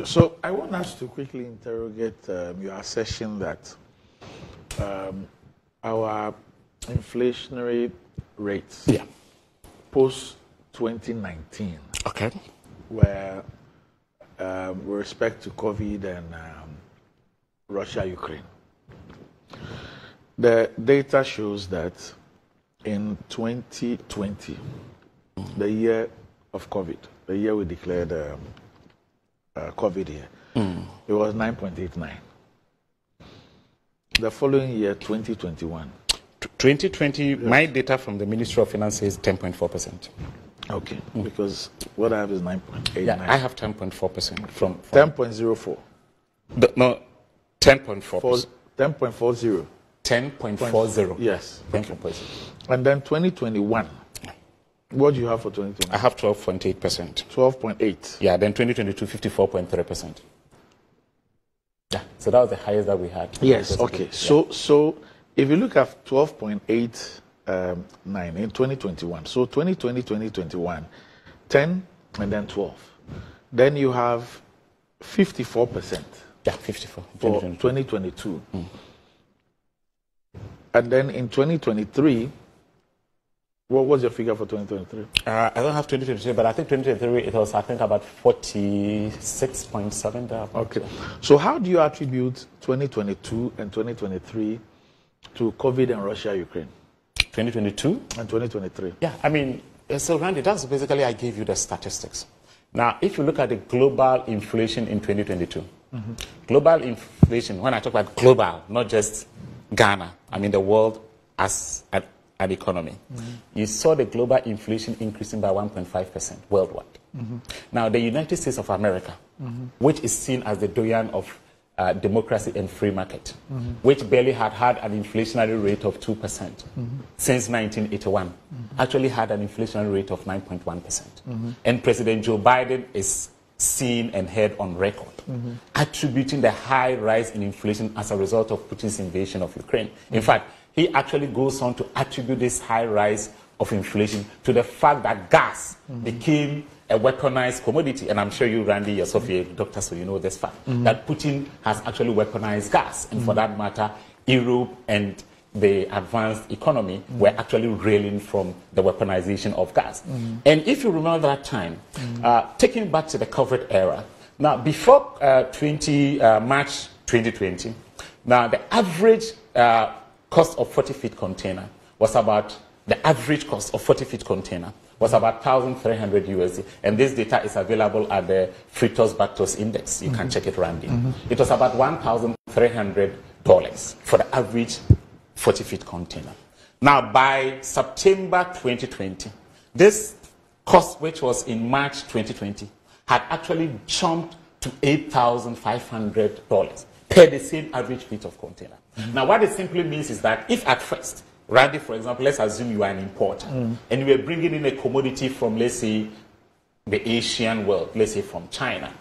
So I want us to quickly interrogate your assertion that our inflationary rates post 2019, where with respect to COVID and Russia-Ukraine, the data shows that in 2020, the year of COVID, the year we declared COVID year, it was 9.89. The following year, 2021. 2020, my data from the Ministry of Finance is 10.4%. Okay, because what I have is 9.89. Yeah, I have 10.4% from 10.04. No, 10.4%. 10.40. 10.40. Yes. 10.40. And then 2021. What do you have for 2021? I have 12.8%. 12.8. Yeah, then 2022, 54.3%. Yeah, so that was the highest that we had. Yes, okay. So if you look at 12.89 in 2021, so 2020, 2021, 10 and then 12. Then you have 54%. Yeah, 54. For 2022. And then in 2023, what was your figure for 2023? I don't have 2023, but I think 2023 it was, I think, about 46.7 there. Okay. So how do you attribute 2022 and 2023 to COVID and Russia-Ukraine? 2022? And 2023. Yeah, I mean, so Randy, that's basically, I gave you the statistics. Now, if you look at the global inflation in 2022, global inflation, when I talk about global, not just Ghana, I mean the world as an economy, you saw the global inflation increasing by 1.5% worldwide. Now, the United States of America, which is seen as the doyen of democracy and free market, which barely had an inflationary rate of 2% since 1981, actually had an inflationary rate of 9.1%. And President Joe Biden is seen and heard on record attributing the high rise in inflation as a result of Putin's invasion of Ukraine. In fact, he actually goes on to attribute this high rise of inflation to the fact that gas became a weaponized commodity. And I'm sure you, Randy, yourself, you're a doctor, so you know this fact, that Putin has actually weaponized gas. And for that matter, Europe and the advanced economy were actually railing from the weaponization of gas. And if you remember that time, taking back to the COVID era, now before March 2020, now the average cost of 40-feet container was about, the average cost of 40-feet container was about 1,300 USD. And this data is available at the Fritos Bactos Index. You can check it, Randy. It was about $1,300 for the average 40-feet container. Now, by September 2020, this cost, which was in March 2020, had actually jumped to $8,500 per the same average feet of container. Now, what it simply means is that if at first, Randy, for example, let's assume you are an importer, and you are bringing in a commodity from, let's say, the Asian world, let's say from China,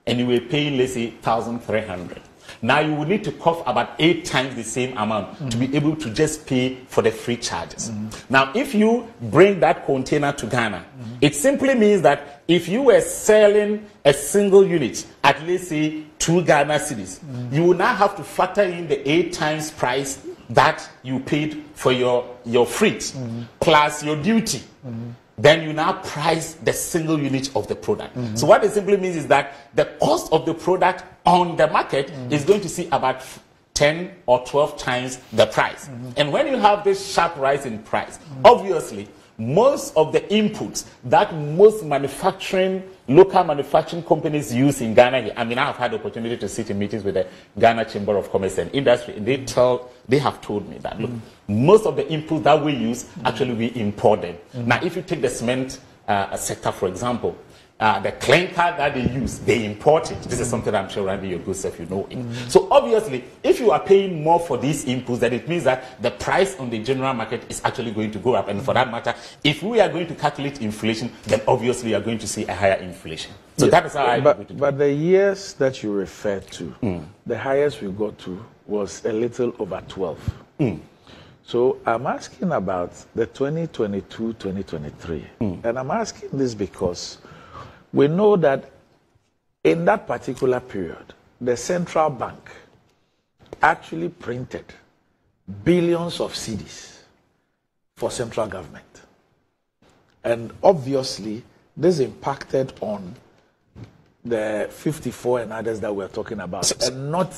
and you were paying, let's say, 1,300. Now you would need to cough about 8 times the same amount to be able to just pay for the free charges. Now, if you bring that container to Ghana, it simply means that if you were selling a single unit at, let's say, 2 Ghana cedis, you will now have to factor in the 8 times price that you paid for your freight plus your duty. Then you now price the single unit of the product. So what it simply means is that the cost of the product on the market is going to see about 10 or 12 times the price. And when you have this sharp rise in price, obviously, most of the inputs that most local manufacturing companies use in Ghana, I mean, I have had the opportunity to sit in meetings with the Ghana Chamber of Commerce and Industry, and they have told me that, look, most of the inputs that we use, actually we import them. Now, if you take the cement sector, for example, the clinker that they use, they import it. This is something I'm sure, Randy, your good self, you know it. So obviously, if you are paying more for these inputs, then it means that the price on the general market is actually going to go up. And for that matter, if we are going to calculate inflation, then obviously you are going to see a higher inflation. So that is how But the years that you referred to, the highest we got to was a little over 12. So I'm asking about the 2022-2023. And I'm asking this because we know that in that particular period, the central bank actually printed billions of cedis for central government. And obviously, this impacted on the 54 and others that we're talking about, and not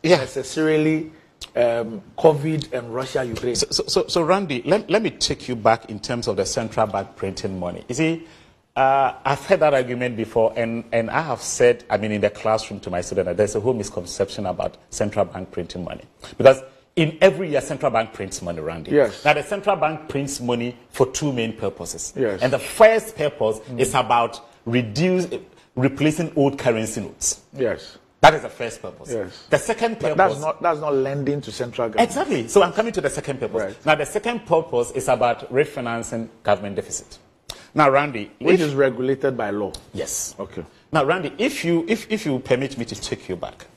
necessarily COVID and Russia, Ukraine. So Randy, let me take you back in terms of the central bank printing money. You see, I've heard that argument before, and I have said, I mean, in the classroom to my students, that there's a whole misconception about central bank printing money. Because in every year, central bank prints money, Randy. Yes. Now, the central bank prints money for two main purposes. Yes. And the first purpose is about replacing old currency notes. Yes. That is the first purpose. Yes. The second purpose... That's not lending to central government. Exactly. So I'm coming to the second purpose. Right. Now, the second purpose is about refinancing government deficit. Now, Randy... Which is regulated by law. Yes. Okay. Now, Randy, if you permit me to take you back.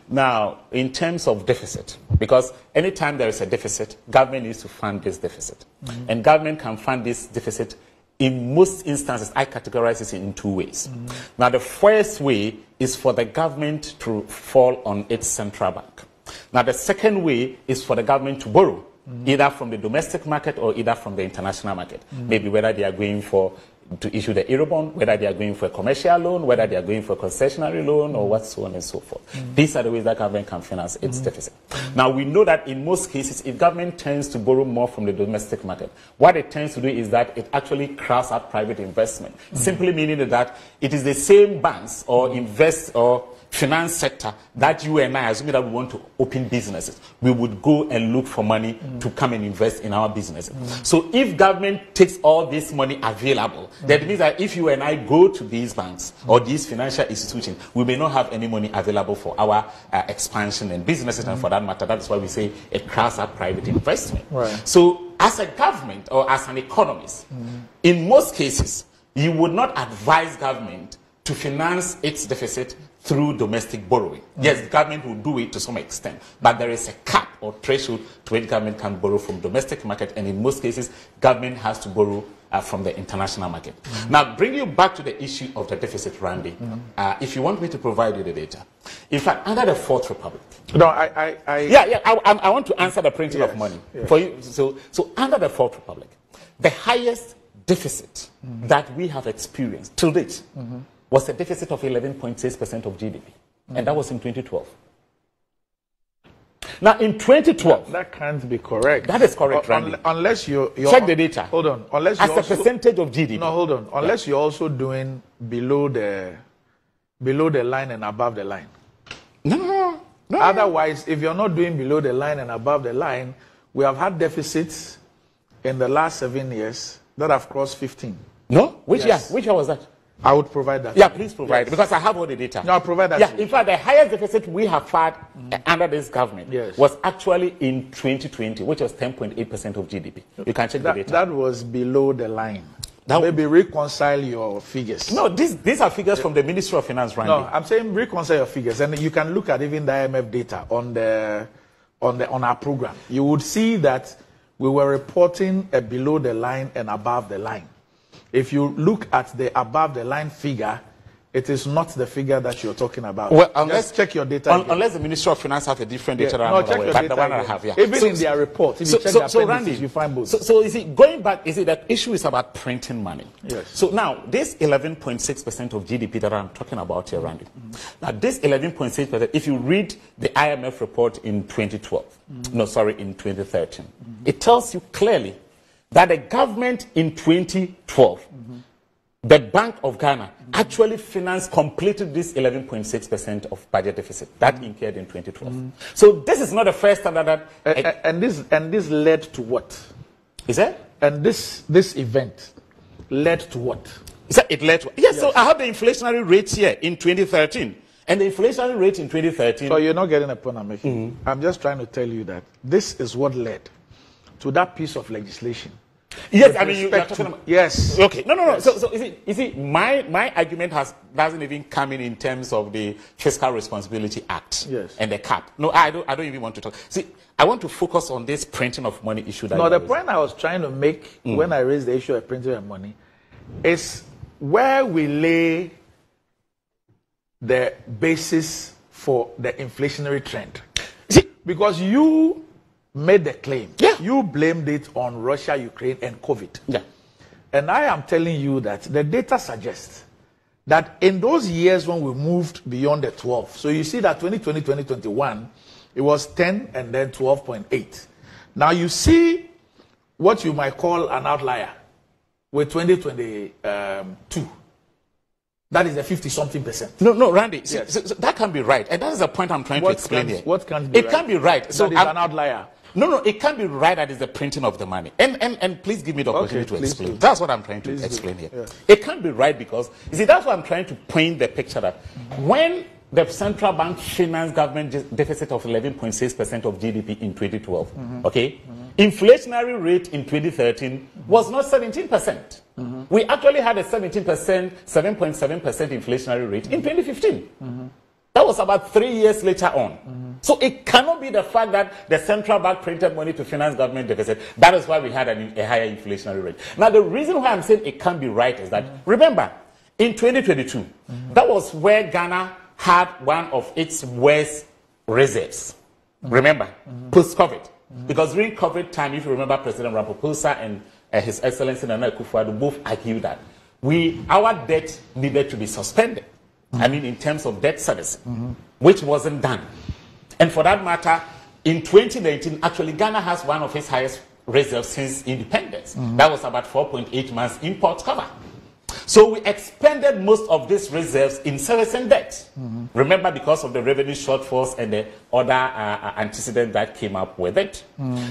Now, in terms of deficit, because anytime there is a deficit, government needs to fund this deficit. And government can fund this deficit in most instances. I categorize this in two ways. Now, the first way is for the government to fall on its central bank. Now, the second way is for the government to borrow, either from the domestic market or either from the international market. Maybe whether they are going to issue the Eurobond, whether they are going for a commercial loan, whether they are going for a concessionary loan, or what so on and so forth. These are the ways that government can finance its deficit. Now, we know that in most cases, if government tends to borrow more from the domestic market, what it tends to do is that it actually crowds out private investment, simply meaning that it is the same banks or finance sector that you and I, assuming that we want to open businesses, we would go and look for money to come and invest in our businesses. So if government takes all this money available, that means that if you and I go to these banks or these financial institutions, we may not have any money available for our expansion and businesses, and for that matter, that's why we say it crowds out private investment. Right. So as a government or as an economist, in most cases, you would not advise government to finance its deficit through domestic borrowing. Yes, the government will do it to some extent, but there is a cap or threshold to which government can borrow from domestic market, and in most cases, government has to borrow from the international market. Now, bring you back to the issue of the deficit, Randy. If you want me to provide you the data. In fact, under the Fourth Republic. No, I want to answer the printing of money. Yes. For you. So under the Fourth Republic, the highest deficit that we have experienced to date was a deficit of 11.6% of GDP. And that was in 2012. Now, in 2012... That can't be correct. That is correct, Randy. Unless you're... Check the data. Hold on. Unless as a percentage of GDP. No, hold on. Unless you're also doing below the line and above the line. No. Otherwise, if you're not doing below the line and above the line, we have had deficits in the last 7 years that have crossed 15. No? Which year was that? I would provide that. Yeah, please provide, because I have all the data. No, I'll provide that. Yeah, in fact, the highest deficit we have had under this government was actually in 2020, which was 10.8% of GDP. You can check the data. That was below the line. Maybe reconcile your figures. No, these are figures from the Ministry of Finance, Randy. No, I'm saying reconcile your figures, and you can look at even the IMF data on our program. You would see that we were reporting a below the line and above the line. If you look at the above the line figure, it is not the figure that you're talking about. Well, unless check your data. Unless the Ministry of Finance have a different data, check your data. The one I have, Even in their report, if you check the appendices, Randy, you find both. So is it going back? Is it that issue is about printing money? Yes. So now this 11.6% of GDP that I'm talking about here, Randy. Now this 11.6%, if you read the IMF report in 2012, in 2013, it tells you clearly that the government in 2012, the Bank of Ghana, actually completed this 11.6% of budget deficit that incurred in 2012. So this is not the first time that... And this led to what? Is it? And this event led to what? Is that it led to... Yes, so I have the inflationary rates here in 2013. And the inflationary rate in 2013... So you're not getting a point I'm making. I'm just trying to tell you that this is what led to that piece of legislation. Yes, I mean, you're talking about... Yes. Okay, no. Yes. So you see, my argument doesn't even come in terms of the Fiscal Responsibility Act and the cap. No, I don't even want to talk. See, I want to focus on this printing of money issue. No, the point I was trying to make when I raised the issue of printing of money is where we lay the basis for the inflationary trend. See, because you made the claim. Yeah. You blamed it on Russia, Ukraine, and COVID. Yeah. And I am telling you that the data suggests that in those years when we moved beyond the 12, so you see that 2020, 2021, it was 10 and then 12.8. Now you see what you might call an outlier with 2022. That is a 50-something%. No, Randy, Yes. so that can be right. And that is the point I'm trying to explain here. What can be it right? can be right. So So that is an outlier. No, it can be right that it's the printing of the money. And please give me the opportunity to please explain. do. That's what I'm trying to Please do. explain here. Yeah. It can be right because, you see, that's what I'm trying to paint the picture that when the central bank financed government deficit of 11.6% of GDP in 2012, okay, inflationary rate in 2013 was not 17%. We actually had a 7.7% inflationary rate in 2015. That was about 3 years later on. So it cannot be the fact that the central bank printed money to finance government deficit. That is why we had a higher inflationary rate. Now, the reason why I'm saying it can't be right is that, remember, in 2022, that was where Ghana had one of its worst reserves. Remember, post-COVID. Because during COVID time, if you remember, President Ramaphosa and His Excellency Nana Akufo-Addo both argued that our debt needed to be suspended. I mean, in terms of debt service, which wasn't done. And for that matter, in 2019, actually, Ghana has one of its highest reserves since independence. That was about 4.8 months import cover. So we expended most of these reserves in servicing debt. Remember, because of the revenue shortfalls and the other antecedents that came up with it.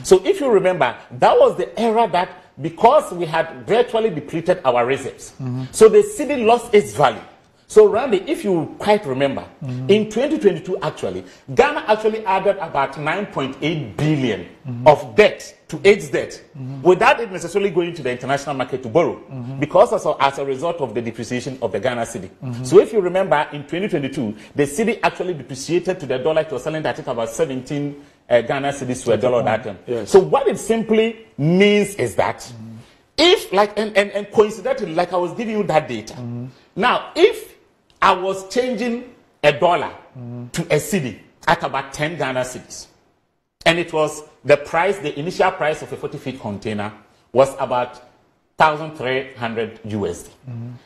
So if you remember, that was the era that, because we had virtually depleted our reserves, so the cedi lost its value. So Randy, if you quite remember, in 2022 actually, Ghana actually added about 9.8 billion of debt to its debt without it necessarily going to the international market to borrow, because as a result of the depreciation of the Ghana cedi. So if you remember, in 2022, the cedi actually depreciated to the dollar. It was selling at about 17 Ghana cedis to a dollar that time. Yes. So what it simply means is that if, like, and coincidentally, like I was giving you that data, now if I was changing a dollar to a cedi at about 10 Ghana cedis, and it was the price, the initial price of a 40-feet container was about 1,300 USD.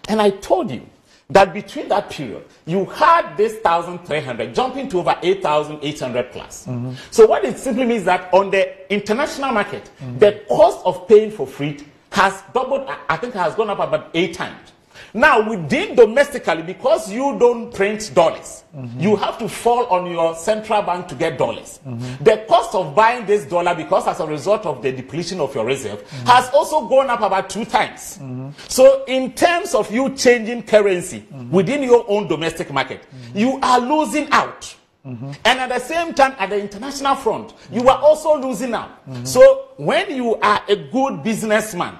And I told you that between that period, you had this 1,300 jumping to over 8,800 plus. So what it simply means that on the international market, the cost of paying for freight has doubled. I think it has gone up about 8 times. Now, within domestically, because you don't print dollars, you have to fall on your central bank to get dollars. The cost of buying this dollar, because as a result of the depletion of your reserve, has also gone up about 2 times. So in terms of you changing currency within your own domestic market, you are losing out. And at the same time, at the international front, you are also losing out. So when you are a good businessman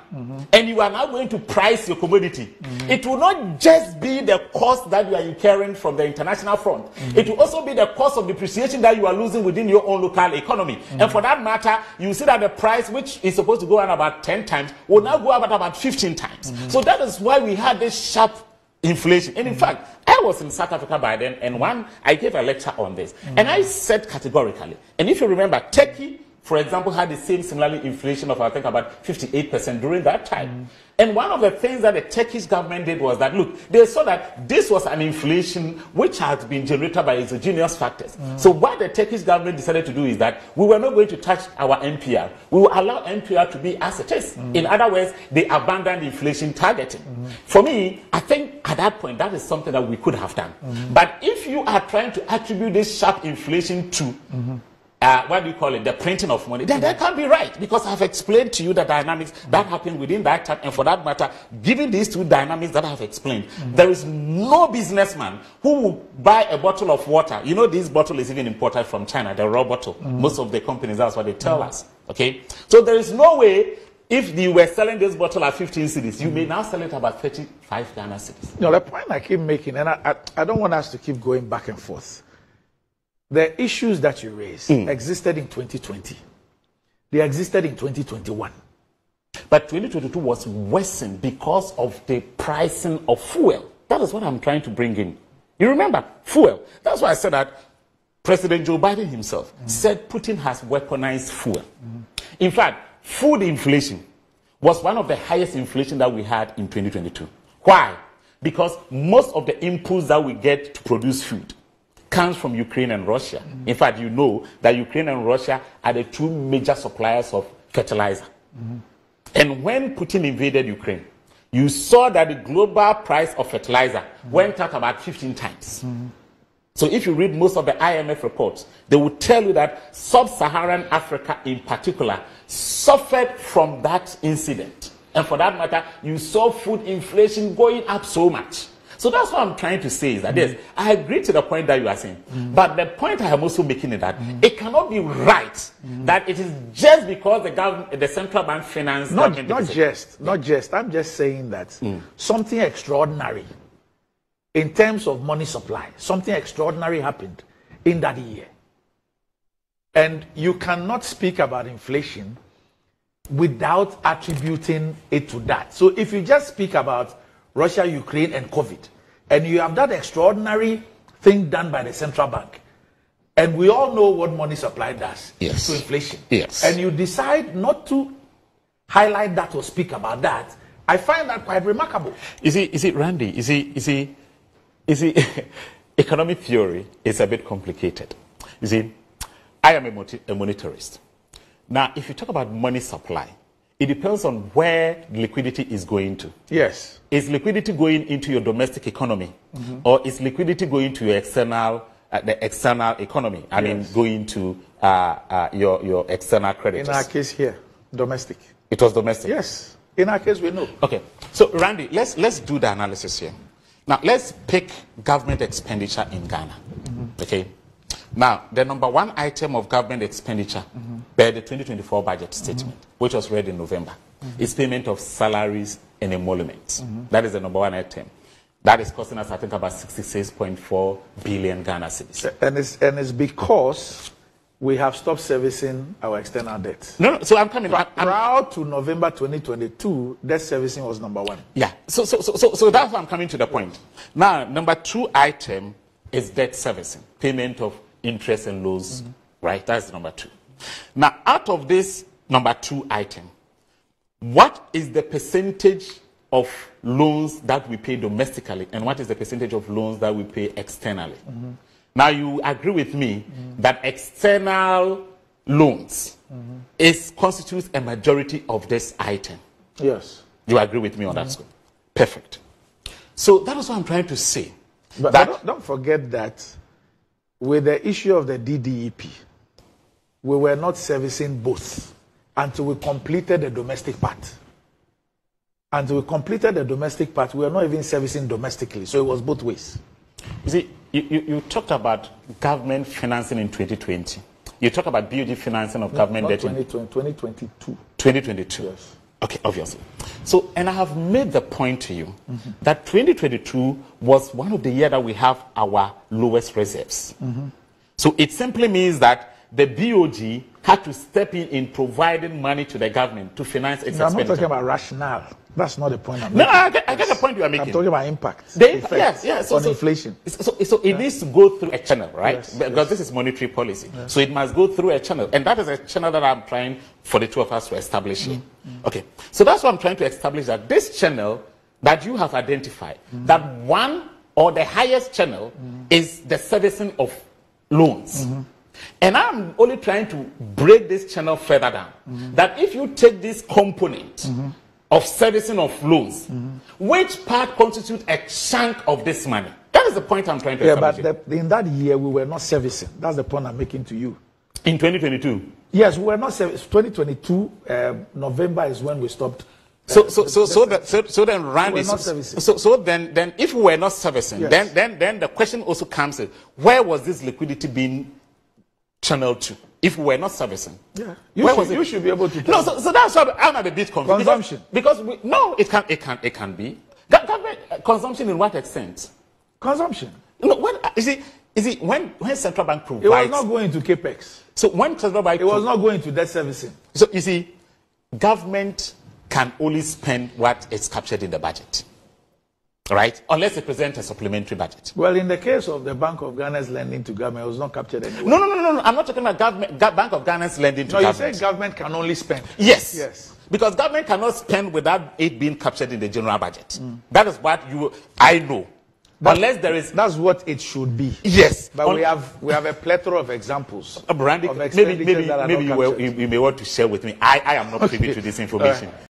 and you are now going to price your commodity, it will not just be the cost that you are incurring from the international front. It will also be the cost of depreciation that you are losing within your own local economy. And for that matter, you see that the price, which is supposed to go on about 10 times, will now go up at about 15 times. So that is why we had this sharp inflation. And in fact, I was in South Africa by then, and I gave a lecture on this. And I said categorically, and if you remember, Turkey, for example, had the same similarly inflation of, I think, about 58% during that time. And one of the things that the Turkish government did was that, look, they saw that this was an inflation which had been generated by exogenous factors. So what the Turkish government decided to do is that we were not going to touch our NPR. We will allow NPR to be as it is. In other words, they abandoned inflation targeting. For me, I think at that point, that is something that we could have done. But if you are trying to attribute this sharp inflation to what do you call it, the printing of money, then that can't be right, because I've explained to you the dynamics that happened within that time. And for that matter, given these two dynamics that I've explained, there is no businessman who will buy a bottle of water. You know, this bottle is even imported from China, the raw bottle. Most of the companies, that's what they tell us. Okay, so there is no way, if you were selling this bottle at 15 cedis, you may now sell it about 35 Ghana cedis. No, the point I keep making, and I don't want us to keep going back and forth. The issues that you raised existed in 2020. They existed in 2021. But 2022 was worsened because of the pricing of fuel. That is what I'm trying to bring in. You remember? Fuel. That's why I said that President Joe Biden himself said Putin has weaponized fuel. In fact, food inflation was one of the highest inflation that we had in 2022. Why? Because most of the inputs that we get to produce food comes from Ukraine and Russia. In fact, you know that Ukraine and Russia are the two major suppliers of fertilizer. And when Putin invaded Ukraine, you saw that the global price of fertilizer went up about 15 times. So if you read most of the IMF reports, they will tell you that sub-Saharan Africa in particular suffered from that incident. And for that matter, you saw food inflation going up so much. So that's what I'm trying to say is that yes, I agree to the point that you are saying. But the point I am also making is that it cannot be right that it is just because the government, the central bank finance... Not just. I'm just saying that something extraordinary in terms of money supply, something extraordinary happened in that year. And you cannot speak about inflation without attributing it to that. So if you just speak about Russia, Ukraine, and COVID, and you have that extraordinary thing done by the central bank, and we all know what money supply does to inflation, and you decide not to highlight that or speak about that, I find that quite remarkable. Is it Randy? Is it economic theory is a bit complicated. You see, I am a monetarist. Now, if you talk about money supply, it depends on where liquidity is going to. Yes. Is liquidity going into your domestic economy, or is liquidity going to your external, the external economy? I mean, going to your external creditors. In our case here, domestic. It was domestic. Yes. In our case, we know. Okay. So, Randy, let's do the analysis here. Now, let's pick government expenditure in Ghana. Okay. Now, the number one item of government expenditure by the 2024 budget statement, which was read in November, is payment of salaries and emoluments. That is the number one item. That is costing us, I think, about 66.4 billion Ghana cedis. And it's because we have stopped servicing our external debt. No, so I'm coming. Prior to November 2022, debt servicing was number one. Yeah, so that's why I'm coming to the point. Now, number two item is debt servicing, payment of interest and loans, right? That's number two. Now, out of this number two item, what is the percentage of loans that we pay domestically, and what is the percentage of loans that we pay externally? Now, you agree with me that external loans constitutes a majority of this item. Yes. You agree with me on that score? Perfect. So that is what I'm trying to say. But don't forget that with the issue of the DDEP, we were not servicing both until we completed the domestic part. Until we completed the domestic part, we were not even servicing domestically. So it was both ways. You see, you talked about government financing in 2020. You talked about BOG financing of government debt in 2022. 2022. Yes. Okay, obviously. So, and I have made the point to you that 2022 was one of the years that we have our lowest reserves. So it simply means that the BOG had to step in providing money to the government to finance its expenditure. I'm not talking about rationale. That's not the point I'm making. No, I get the point you are making. I'm talking about impact. Yes. On inflation. So it needs to go through a channel, right? Yes, because this is monetary policy. Yes. So it must go through a channel. And that is a channel that I'm trying for the two of us to establish here. Okay. So that's what I'm trying to establish, that this channel that you have identified, that one or the highest channel is the servicing of loans. And I'm only trying to break this channel further down. That if you take this component of servicing of loans, which part constitutes a chunk of this money? That is the point I'm trying to establish. Yeah, but in that year, we were not servicing. That's the point I'm making to you. In 2022? Yes, we were not servicing. 2022, November is when we stopped. So then, Randy, so then if we were not servicing, yes, then the question also comes in, where was this liquidity being channeled to? If we were not servicing, yeah, you should be able to tell. No, so that's why I'm a bit confused. Consumption, because it can be government consumption. In what extent? Consumption. No, when central bank provides, it was not going to capex. So when central bank, it was not going to debt servicing. So you see, government can only spend what is captured in the budget. right? Unless they present a supplementary budget. Well, in the case of the Bank of Ghana's lending to government, it was not captured anywhere. No. I'm not talking about Bank of Ghana's lending to government. No, you say government can only spend. Yes. Yes. Because government cannot spend without it being captured in the general budget. That is what I know. That's what it should be. Yes. But we have a plethora of examples. Brandy, of maybe you may want to share with me. I am not privy to this information.